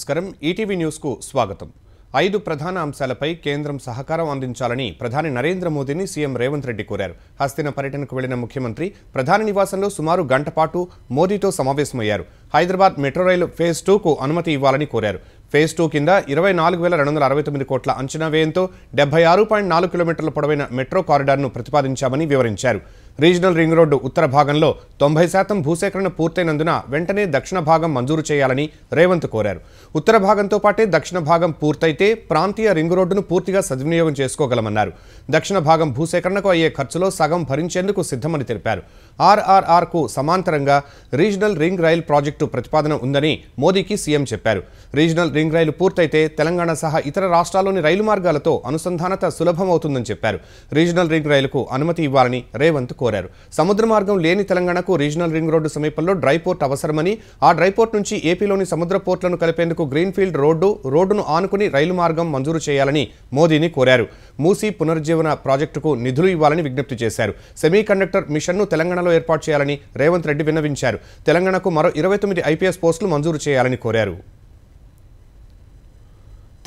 నమస్కారం ETV news కు స్వాగతం 5 ప్రధాన అంశాలపై కేంద్రం సహకారం అందించాలని ప్రధాని నరేంద్ర మోదీని సీఎం రేవంత్ రెడ్డి కోరారు. హస్తిన పర్యటనకు వెళ్లిన ముఖ్యమంత్రి ప్రధాని నివాసంలో సుమారు గంట పాటు మోదీతో సమావేశమయ్యారు. హైదరాబాద్ మెట్రో రైలు ఫేజ్ 2 కు అనుమతి ఇవ్వాలని కోరారు. ఫేజ్ 2 కింద 24,269 కోట్ల అంచనా వ్యయంతో 76.4 కిలోమీటర్ల పొడవైన మెట్రో కారిడార్ను ప్రతిపాదించామని వివరించారు. రీజనల్ రింగ్ రోడ్డు ఉత్తర భాగంలో 90% భూసేకరణ పూర్తయినందున వెంటనే దక్షిణ భాగం మంజూరు చేయాలని రేవంత్ కోరారు. ఉత్తర భాగంతో పాటే దక్షిణ భాగం పూర్తయితే ప్రాంతీయ రింగ్ రోడ్డును పూర్తిగా సద్వినియోగం చేసుకోగలమన్నారు. దక్షిణ భాగం భూసేకరణకు అయ్యే ఖర్చులో సగం భరించేందుకు సిద్ధమని తెలిపారు. ఆర్ఆర్ఆర్ కు సమాంతరంగా రీజనల్ రింగ్ రైల్ ప్రాజెక్టు ప్రతిపాదన ఉందని మోదీకి సీఎం చెప్పారు. రీజనల్ రింగ్ రైలు పూర్తయితే తెలంగాణ సహా ఇతర రాష్ట్రాల్లోని రైలు మార్గాలతో అనుసంధానత సులభమవుతుందని చెప్పారు. రీజనల్ రింగ్ రైలుకు అనుమతి ఇవ్వాలని రేవంత్ కోరారు. సముద్ర మార్గం లేని తెలంగాణకు రీజనల్ రింగ్ రోడ్డు సమీపంలో డ్రై పోర్ట్ అవసరమని, ఆ డ్రై పోర్ట్ నుంచి ఏపీలోని సముద్ర పోర్ట్లను కలిపేందుకు గ్రీన్ఫీల్డ్ రోడ్డును ఆనుకుని రైలు మార్గం మంజూరు చేయాలని మోదీని కోరారు. మూసీ పునరుజ్జీవన ప్రాజెక్టుకు నిధులు ఇవ్వాలని విజ్ఞప్తి చేశారు. సెమీ కండక్టర్ మిషన్ను తెలంగాణలో ఏర్పాటు చేయాలని రేవంత్ రెడ్డి విన్నవించారు. తెలంగాణకు మరో 29 ఐపీఎస్ పోస్టులు మంజూరు చేయాలని కోరారు.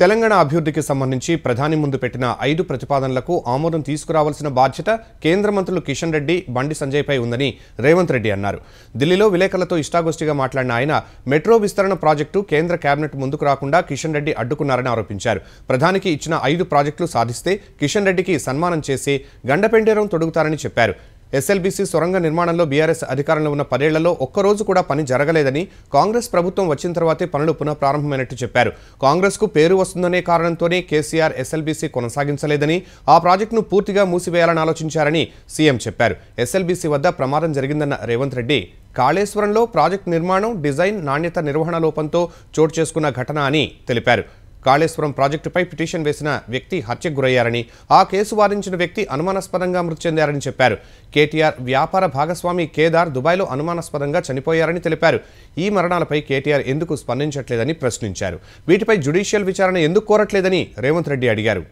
తెలంగాణ అభివృద్ధికి సంబంధించి ప్రధాని ముందు పెట్టిన 5 ప్రతిపాదనలకు ఆమోదం తీసుకురావాల్సిన బాధ్యత కేంద్ర మంత్రులు కిషన్ రెడ్డి, బండి సంజయ్పై ఉందని రేవంత్ రెడ్డి అన్నారు. ఢిల్లీలో విలేకరులతో ఇష్టాగోష్ఠిగా మాట్లాడిన ఆయన మెట్రో విస్తరణ ప్రాజెక్టు కేంద్ర కేబినెట్ ముందుకు రాకుండా కిషన్ రెడ్డి అడ్డుకున్నారని ఆరోపించారు. ప్రధానికి ఇచ్చిన 5 ప్రాజెక్టులు సాధిస్తే కిషన్ రెడ్డికి సన్మానం చేసి గండపెండేరం తొడుగుతారని చెప్పారు. ఎస్ఎల్బీసీ సొరంగ నిర్మాణంలో బీఆర్ఎస్ అధికారంలో ఉన్న 10 ఏళ్లలో ఒక్కరోజు కూడా పని జరగలేదని, కాంగ్రెస్ ప్రభుత్వం వచ్చిన తర్వాతే పనులు పునః ప్రారంభమైనట్టు చెప్పారు. కాంగ్రెస్ కు పేరు వస్తుందనే కారణంతోనే కేసీఆర్ ఎస్ఎల్బీసీ కొనసాగించలేదని, ఆ ప్రాజెక్టును పూర్తిగా మూసివేయాలని ఆలోచించారని సీఎం చెప్పారు. ఎస్ఎల్బీసీ వద్ద ప్రమాదం జరిగిందన్న రేవంత్ రెడ్డి కాళేశ్వరంలో ప్రాజెక్టు నిర్మాణం, డిజైన్, నాణ్యత, నిర్వహణ లోపంతో చోటు చేసుకున్న ఘటన అని తెలిపారు. కాళేశ్వరం ప్రాజెక్టుపై పిటిషన్ వేసిన వ్యక్తి హత్యకు గురయ్యారని, ఆ కేసు వాదించిన వ్యక్తి అనుమానాస్పదంగా మృతి చెందారని చెప్పారు. కేటీఆర్ వ్యాపార భాగస్వామి కేదార్ దుబాయ్లో అనుమానాస్పదంగా చనిపోయారని తెలిపారు. ఈ మరణాలపై కేటీఆర్ ఎందుకు స్పందించట్లేదని ప్రశ్నించారు. వీటిపై జ్యుడిషియల్ విచారణ ఎందుకు కోరట్లేదని రేవంత్ రెడ్డి అడిగారు.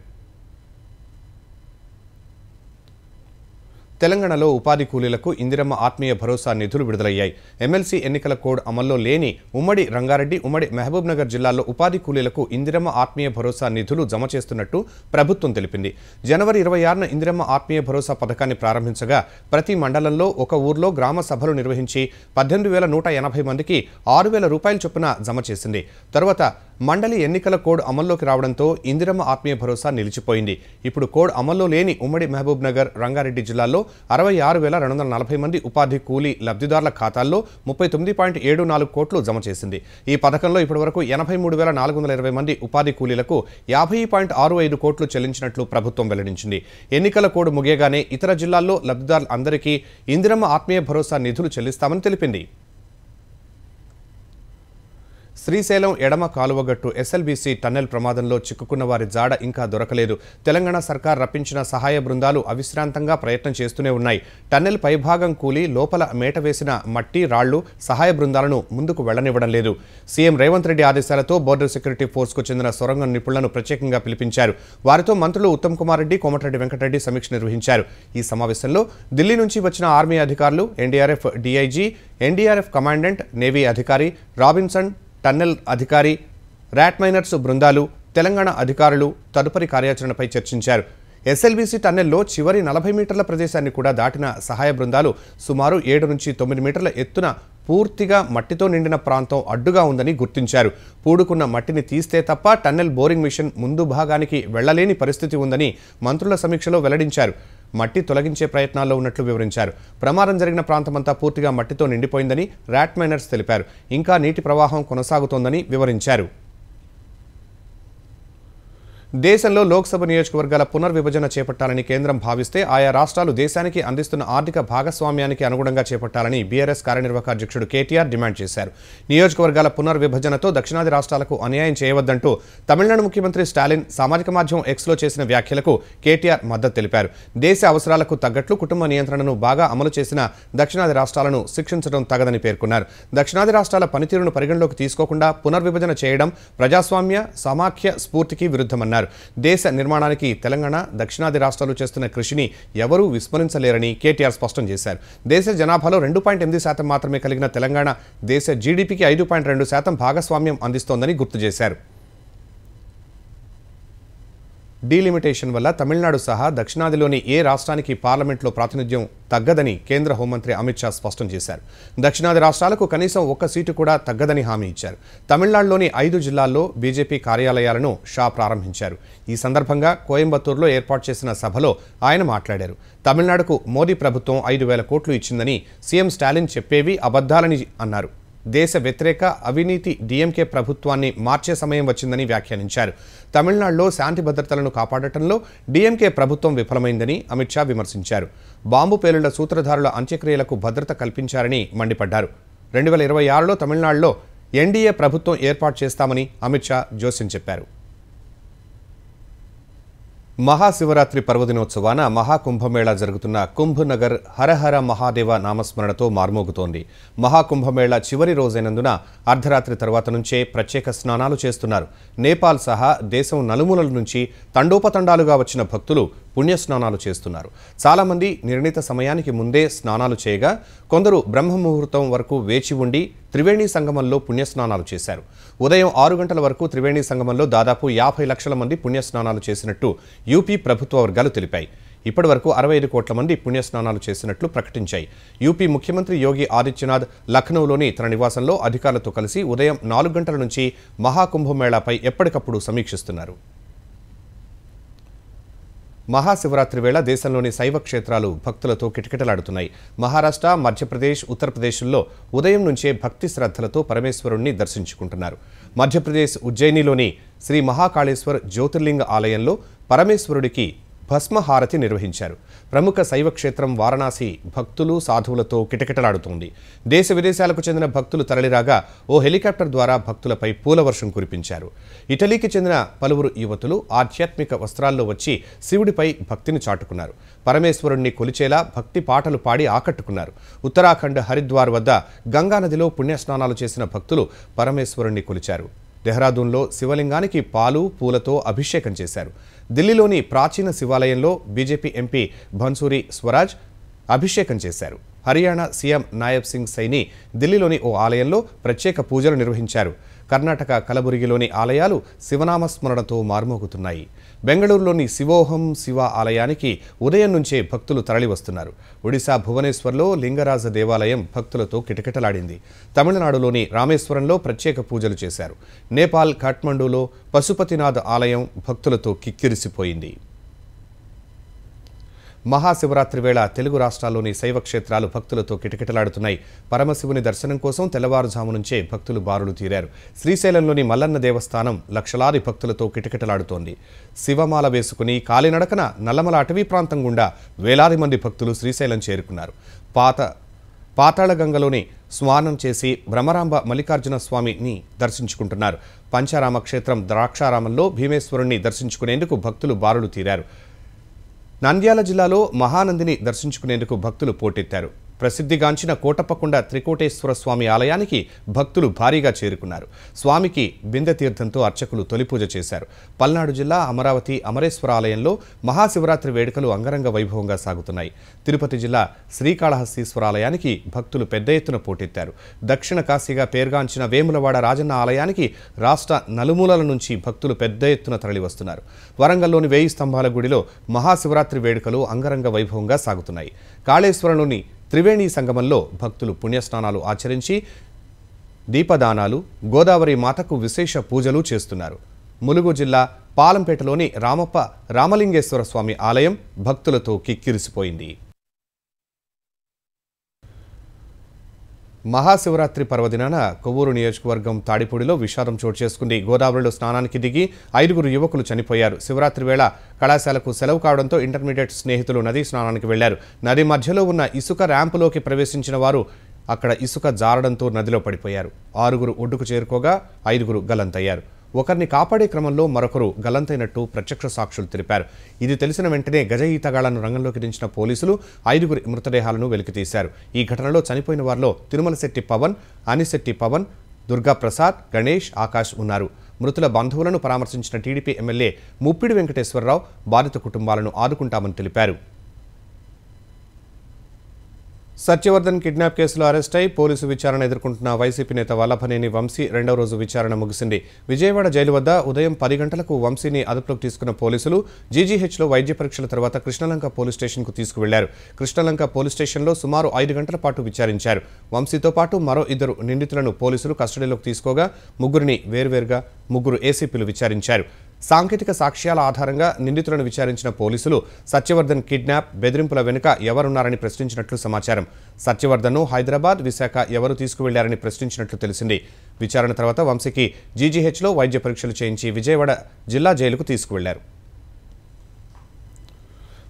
తెలంగాణలో ఉపాధి కూలీలకు ఇందిరమ్మ ఆత్మీయ భరోసా నిధులు విడుదలయ్యాయి. ఎమ్మెల్సీ ఎన్నికల కోడ్ అమల్లో లేని ఉమ్మడి రంగారెడ్డి, ఉమ్మడి మహబూబ్ నగర్ జిల్లాల్లో ఉపాధి కూలీలకు ఇందిరమ్మ ఆత్మీయ భరోసా నిధులు జమ చేస్తున్నట్టు ప్రభుత్వం తెలిపింది. జనవరి 26న ఇందిరమ్మ ఆత్మీయ భరోసా పథకాన్ని ప్రారంభించగా ప్రతి మండలంలో ఒక ఊర్లో గ్రామ సభలు నిర్వహించి 18,180 మందికి 6,000 రూపాయల చొప్పున జమ చేసింది. తరువాత మండలి ఎన్నికల కోడ్ అమల్లోకి రావడంతో ఇందిరమ్మ ఆత్మీయ భరోసా నిలిచిపోయింది. ఇప్పుడు కోడ్ అమల్లో లేని ఉమ్మడి మహబూబ్ నగర్, రంగారెడ్డి జిల్లాల్లో 66,240 మంది ఉపాధి కూలీ లబ్ధిదారుల ఖాతాల్లో 39.74 కోట్లు జమ చేసింది. ఈ పథకంలో ఇప్పటివరకు 83,420 మంది ఉపాధి కూలీలకు 50.65 కోట్లు చెల్లించినట్లు ప్రభుత్వం వెల్లడించింది. ఎన్నికల కోడ్ ముగియగానే ఇతర జిల్లాల్లో లబ్ధిదారులందరికీ ఇందిరమ్మ ఆత్మీయ భరోసా నిధులు చెల్లిస్తామని తెలిపింది. శ్రీశైలం ఎడమ కాలువగట్టు ఎస్ఎల్బీసీ టన్నెల్ ప్రమాదంలో చిక్కుకున్న వారి జాడ ఇంకా దొరకలేదు. తెలంగాణ సర్కార్ రప్పించిన సహాయ బృందాలు అవిశ్రాంతంగా ప్రయత్నం చేస్తూనే ఉన్నాయి. టన్నెల్ పైభాగం కూలి లోపల మేట వేసిన మట్టి, రాళ్లు సహాయ బృందాలను ముందుకు వెళ్లనివ్వడం లేదు. సీఎం రేవంత్ రెడ్డి ఆదేశాలతో బోర్డర్ సెక్యూరిటీ ఫోర్స్కు చెందిన సొరంగం నిపుణులను ప్రత్యేకంగా పిలిపించారు. వారితో మంత్రులు ఉత్తమ్ కుమార్ రెడ్డి, కోమటిరెడ్డి వెంకటరెడ్డి సమీక్ష నిర్వహించారు. ఈ సమావేశంలో ఢిల్లీ నుంచి వచ్చిన ఆర్మీ అధికారులు, NDRF DIG, NDRF commandant, navy అధికారి రాబిన్సన్, టన్నెల్ అధికారి, ర్యాట్ మైనర్స్ బృందాలు, తెలంగాణ అధికారులు తదుపరి కార్యాచరణపై చర్చించారు. ఎస్ఎల్బీసీ టన్నెల్లో చివరి 40 మీటర్ల ప్రదేశాన్ని కూడా దాటిన సహాయ బృందాలు సుమారు 7 నుంచి 9 మీటర్ల ఎత్తున పూర్తిగా మట్టితో నిండిన ప్రాంతం అడ్డుగా ఉందని గుర్తించారు. పూడుకున్న మట్టిని తీస్తే తప్ప టన్నెల్ బోరింగ్ మిషన్ ముందు భాగానికి వెళ్లలేని పరిస్థితి ఉందని మంత్రుల సమీక్షలో వెల్లడించారు. మట్టి తొలగించే ప్రయత్నాల్లో ఉన్నట్లు వివరించారు. ప్రమాదం జరిగిన ప్రాంతమంతా పూర్తిగా మట్టితో నిండిపోయిందని ర్యాట్ మైనర్స్ తెలిపారు. ఇంకా నీటి ప్రవాహం కొనసాగుతోందని వివరించారు. దేశంలో లోక్సభ నియోజకవర్గాల పునర్విభజన చేపట్టాలని కేంద్రం భావిస్తే ఆయా రాష్ట్రాలు దేశానికి అందిస్తున్న ఆర్థిక భాగస్వామ్యానికి అనుగుణంగా చేపట్టాలని బీఆర్ఎస్ కార్యనిర్వాహక అధ్యక్షుడు కేటీఆర్ డిమాండ్ చేశారు. నియోజకవర్గాల పునర్విభజనతో దక్షిణాది రాష్ట్రాలకు అన్యాయం చేయవద్దంటూ తమిళనాడు ముఖ్యమంత్రి స్టాలిన్ సామాజిక మాధ్యమం ఎక్స్లో చేసిన వ్యాఖ్యలకు కేటీఆర్ మద్దతు తెలిపారు. దేశ అవసరాలకు తగ్గట్లు కుటుంబ నియంత్రణను బాగా అమలు చేసిన దక్షిణాది రాష్ట్రాలను శిక్షించడం తగదని పేర్కొన్నారు. దక్షిణాది రాష్ట్రాల పనితీరును పరిగణలోకి తీసుకోకుండా పునర్విభజన చేయడం ప్రజాస్వామ్య, సమాఖ్య స్ఫూర్తికి విరుద్ధమన్నారు. అన్నారు. దేశ నిర్మాణానికి తెలంగాణ, దక్షిణాది రాష్ట్రాలు చేస్తున్న కృషిని ఎవరూ విస్మరించలేరని కేటీఆర్ స్పష్టం చేశారు. దేశ జనాభాలో 2.8% మాత్రమే కలిగిన తెలంగాణ దేశ జీడీపీకి 5.2% భాగస్వామ్యం అందిస్తోందని గుర్తు చేశారు. డీలిమిటేషన్ వల్ల తమిళనాడు సహా దక్షిణాదిలోని ఏ రాష్ట్రానికి పార్లమెంట్లో ప్రాతినిధ్యం తగ్గదని కేంద్ర హోంమంత్రి అమిత్ షా స్పష్టం చేశారు. దక్షిణాది రాష్ట్రాలకు కనీసం ఒక్క సీటు కూడా తగ్గదని హామీ ఇచ్చారు. తమిళనాడులోని 5 జిల్లాల్లో బీజేపీ కార్యాలయాలను షా ప్రారంభించారు. ఈ సందర్భంగా కోయంబత్తూరులో ఏర్పాటు చేసిన సభలో ఆయన మాట్లాడారు. తమిళనాడుకు మోదీ ప్రభుత్వం 5,000 కోట్లు ఇచ్చిందని సీఎం స్టాలిన్ చెప్పేవి అబద్ధాలని అన్నారు. దేశ వ్యతిరేక అవినీతి డీఎంకే ప్రభుత్వాన్ని మార్చే సమయం వచ్చిందని వ్యాఖ్యానించారు. తమిళనాడులో శాంతి భద్రతలను కాపాడటంలో డీఎంకే ప్రభుత్వం విఫలమైందని అమిత్ షా విమర్శించారు. బాంబు పేలుళ్ల సూత్రధారుల అంత్యక్రియలకు భద్రత కల్పించారని మండిపడ్డారు. 2026లో తమిళనాడులో ఎన్డీఏ ప్రభుత్వం ఏర్పాటు చేస్తామని అమిత్ షా జోస్యం చెప్పారు. మహాశివరాత్రి పర్వదినోత్సవాన మహాకుంభమేళా జరుగుతున్న కుంభనగర్ హరహర మహాదేవ నామస్మరణతో మార్మోగుతోంది. మహాకుంభమేళా చివరి రోజైనందున అర్ధరాత్రి తర్వాత నుంచే ప్రత్యేక స్నానాలు చేస్తున్నారు. నేపాల్ సహా దేశం నలుమూలల నుంచి తండోపతండాలుగా వచ్చిన భక్తులు పుణ్యస్నానాలు చేస్తున్నారు. చాలామంది నిర్ణీత సమయానికి ముందే స్నానాలు చేయగా కొందరు బ్రహ్మముహూర్తం వరకు వేచి ఉండి త్రివేణి సంగమంలో పుణ్యస్నానాలు చేశారు. ఉదయం 6 గంటల వరకు త్రివేణి సంగమంలో దాదాపు 50 లక్షల మంది పుణ్యస్నానాలు చేసినట్టు యూపీ ప్రభుత్వ వర్గాలు తెలిపాయి. ఇప్పటి వరకు 65 కోట్ల మంది పుణ్యస్నానాలు చేసినట్లు ప్రకటించాయి. యూపీ ముఖ్యమంత్రి యోగి ఆదిత్యనాథ్ లఖనౌలోని తన నివాసంలో అధికారులతో కలిసి ఉదయం 4 గంటల నుంచి మహాకుంభమేళాపై ఎప్పటికప్పుడు సమీక్షిస్తున్నారు. మహాశివరాత్రి వేళ దేశంలోని శైవ క్షేత్రాలు భక్తులతో కిటకిటలాడుతున్నాయి. మహారాష్ట్ర, మధ్యప్రదేశ్, ఉత్తరప్రదేశ్లో ఉదయం నుంచే భక్తి శ్రద్ధలతో పరమేశ్వరుణ్ణి దర్శించుకుంటున్నారు. మధ్యప్రదేశ్ ఉజ్జయినిలోని శ్రీ మహాకాళేశ్వర్ జ్యోతిర్లింగ ఆలయంలో పరమేశ్వరుడికి భస్మహారతి నిర్వహించారు. ప్రముఖ శైవ క్షేత్రం వారణాసి భక్తులు, సాధువులతో కిటకిటలాడుతోంది. దేశ విదేశాలకు చెందిన భక్తులు తరలిరాగా ఓ హెలికాప్టర్ ద్వారా భక్తులపై పూలవర్షం కురిపించారు. ఇటలీకి చెందిన పలువురు యువతులు ఆధ్యాత్మిక వస్త్రాల్లో వచ్చి శివుడిపై భక్తిని చాటుకున్నారు. పరమేశ్వరుణ్ణి కొలిచేలా భక్తి పాటలు పాడి ఆకట్టుకున్నారు. ఉత్తరాఖండ్ హరిద్వార్ వద్ద గంగానదిలో పుణ్యస్నానాలు చేసిన భక్తులు పరమేశ్వరుణ్ణి కొలిచారు. దెహ్రాదూన్లో శివలింగానికి పాలు, పూలతో అభిషేకం చేశారు. ఢిల్లీలోని ప్రాచీన శివాలయంలో బీజేపీ ఎంపీ బన్సూరి స్వరాజ్ అభిషేకం చేశారు. హర్యానా సీఎం నాయబ్ సింగ్ సైని ఢిల్లీలోని ఓ ఆలయంలో ప్రత్యేక పూజలు నిర్వహించారు. కర్ణాటక కలబురిగిలోని ఆలయాలు శివనామస్మరణతో మార్మోగుతున్నాయి. బెంగళూరులోని శివోహం శివ ఆలయానికి ఉదయం నుంచే భక్తులు తరలివస్తున్నారు. ఒడిశా భువనేశ్వర్లో లింగరాజ దేవాలయం భక్తులతో కిటకిటలాడింది. తమిళనాడులోని రామేశ్వరంలో ప్రత్యేక పూజలు చేశారు. నేపాల్ కాఠ్మండూలో పశుపతినాథ్ ఆలయం భక్తులతో కిక్కిరిసిపోయింది. మహాశివరాత్రి వేళ తెలుగు రాష్ట్రాల్లోని శైవ క్షేత్రాలు భక్తులతో కిటకిటలాడుతున్నాయి. పరమశివుని దర్శనం కోసం తెల్లవారుజాము నుంచే భక్తులు బారులు తీరారు. శ్రీశైలంలోని మల్లన్న దేవస్థానం లక్షలాది భక్తులతో కిటకిటలాడుతోంది. శివమాల వేసుకుని కాలినడకన నల్లమల అటవీ ప్రాంతం గుండా వేలాది మంది భక్తులు శ్రీశైలం చేరుకున్నారు. పాతాళగంగలోని స్నానం చేసి భ్రమరాంబ మల్లికార్జున స్వామిని దర్శించుకుంటున్నారు. పంచారామ క్షేత్రం ద్రాక్షారామంలో భీమేశ్వరుణ్ణి దర్శించుకునేందుకు భక్తులు బారులు తీరారు. నంద్యాల జిల్లాలో మహానందిని దర్శించుకునేందుకు భక్తులు పోటెత్తారు. ప్రసిద్ధిగాంచిన కోటప్పకొండ త్రికోటేశ్వర స్వామి ఆలయానికి భక్తులు భారీగా చేరుకున్నారు. స్వామికి బిందె తీర్థంతో అర్చకులు తొలిపూజ చేశారు. పల్నాడు జిల్లా అమరావతి అమరేశ్వర ఆలయంలో మహాశివరాత్రి వేడుకలు అంగరంగ వైభవంగా సాగుతున్నాయి. తిరుపతి జిల్లా శ్రీకాళహస్తీశ్వర ఆలయానికి భక్తులు పెద్ద ఎత్తున పోటెత్తారు. దక్షిణ కాశీగా పేర్గాంచిన వేములవాడ రాజన్న ఆలయానికి రాష్ట్ర నలుమూలల నుంచి భక్తులు పెద్ద ఎత్తున తరలివస్తున్నారు. వరంగల్లోని 1000 స్తంభాల గుడిలో మహాశివరాత్రి వేడుకలు అంగరంగ వైభవంగా సాగుతున్నాయి. కాళేశ్వరంలోని త్రివేణి సంగమంలో భక్తులు పుణ్యస్నానాలు ఆచరించి దీపదానాలు, గోదావరి మాతకు విశేష పూజలు చేస్తున్నారు. ములుగు జిల్లా పాలంపేటలోని రామప్ప రామలింగేశ్వర స్వామి ఆలయం భక్తులతో కిక్కిరిసిపోయింది. మహాశివరాత్రి పర్వదినాన కొవ్వూరు నియోజకవర్గం తాడిపూడిలో విషాదం చోటు చేసుకుంది. గోదావరిలో స్నానానికి దిగి 5 యువకులు చనిపోయారు. శివరాత్రి వేళ కళాశాలకు సెలవు కావడంతో ఇంటర్మీడియట్ స్నేహితులు నదీ స్నానానికి వెళ్లారు. నది మధ్యలో ఉన్న ఇసుక ర్యాంపులోకి ప్రవేశించిన వారు అక్కడ ఇసుక జారడంతో నదిలో పడిపోయారు. 6 ఒడ్డుకు చేరుకోగా 5 గల్లంతయ్యారు. ఒకరిని కాపాడే క్రమంలో మరొకరు గల్లంతైనట్టు ప్రత్యక్ష సాక్షులు తెలిపారు. ఇది తెలిసిన వెంటనే గజ ఈతగాళ్లను రంగంలోకి దించిన పోలీసులు 5 మృతదేహాలను వెలికితీశారు. ఈ ఘటనలో చనిపోయిన వారిలో తిరుమలశెట్టి పవన్, అనిశెట్టి పవన్, దుర్గా ప్రసాద్, గణేష్, ఆకాష్ ఉన్నారు. మృతుల బంధువులను పరామర్శించిన టీడీపీ ఎమ్మెల్యే ముప్పిడి వెంకటేశ్వరరావు బాధిత కుటుంబాలను ఆదుకుంటామని తెలిపారు. సత్యవర్ధన్ కిడ్నాప్ కేసులో అరెస్ట్ అయి పోలీసు విచారణ ఎదుర్కొంటున్న వైసీపీ నేత వల్లభనేని వంశీ రెండవ రోజు విచారణ ముగిసింది. విజయవాడ జైలు వద్ద ఉదయం 10 గంటలకు వంశీని అదుపులోకి తీసుకున్న పోలీసులు జీజీహెచ్లో వైద్య పరీక్షల తర్వాత కృష్ణలంక పోలీస్ స్టేషన్కు తీసుకువెళ్లారు. కృష్ణలంక పోలీస్ స్టేషన్లో సుమారు 5 గంటల పాటు విచారించారు. వంశీతో పాటు మరో 2 నిందితులను పోలీసులు కస్టడీలోకి తీసుకోగా ముగ్గురిని వేర్వేరుగా 3 ఏసీపీలు విచారించారు. సాంకేతిక సాక్ష్యాల ఆధారంగా నిందితులను విచారించిన పోలీసులు సత్యవర్ధన్ కిడ్నాప్, బెదిరింపుల వెనుక ఎవరున్నారని ప్రశ్నించినట్లు సమాచారం. సత్యవర్ధన్ను హైదరాబాద్, విశాఖ ఎవరు తీసుకువెళ్లారని ప్రశ్నించినట్లు తెలిసింది. విచారణ తర్వాత వంశీకి జీజీహెచ్లో వైద్య పరీక్షలు చేయించి విజయవాడ జిల్లా జైలుకు తీసుకువెళ్లారు.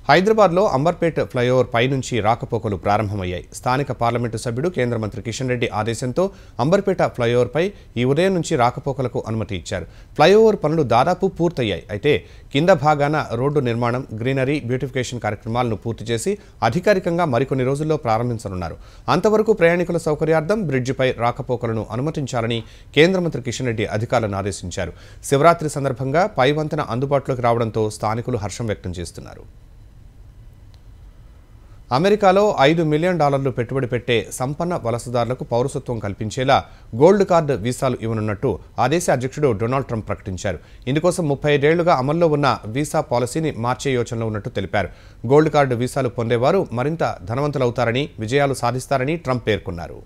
హైదరాబాద్లో అంబర్పేట్ ఫ్లైఓవర్ పై నుంచి రాకపోకలు ప్రారంభమయ్యాయి. స్థానిక పార్లమెంటు సభ్యుడు కేంద్ర మంత్రి కిషన్ రెడ్డి ఆదేశంతో అంబర్పేట ఫ్లైఓవర్పై ఈ ఉదయం నుంచి రాకపోకలకు అనుమతి ఇచ్చారు. ఫ్లైఓవర్ పనులు దాదాపు పూర్తయ్యాయి. అయితే కింద భాగాన రోడ్డు నిర్మాణం, గ్రీనరీ, బ్యూటిఫికేషన్ కార్యక్రమాలను పూర్తి చేసి అధికారికంగా మరికొన్ని రోజుల్లో ప్రారంభించనున్నారు. అంతవరకు ప్రయాణికుల సౌకర్యార్థం బ్రిడ్జిపై రాకపోకలను అనుమతించాలని కేంద్ర మంత్రి కిషన్ రెడ్డి అధికారులను ఆదేశించారు. శివరాత్రి సందర్భంగా పై వంతెన అందుబాటులోకి రావడంతో స్థానికులు హర్షం వ్యక్తం చేస్తున్నారు. అమెరికాలో $5 మిలియన్ పెట్టుబడి పెట్టే సంపన్న వలసదారులకు పౌరసత్వం కల్పించేలా గోల్డ్ కార్డు వీసాలు ఇవ్వనున్నట్టు ఆ దేశ అధ్యక్షుడు డొనాల్డ్ ట్రంప్ ప్రకటించారు. ఇందుకోసం 35 ఏళ్లుగా అమల్లో ఉన్న వీసా పాలసీని మార్చే యోచనలో ఉన్నట్టు తెలిపారు. గోల్డ్ కార్డు వీసాలు పొందేవారు మరింత ధనవంతులవుతారని, విజయాలు సాధిస్తారని ట్రంప్ పేర్కొన్నారు.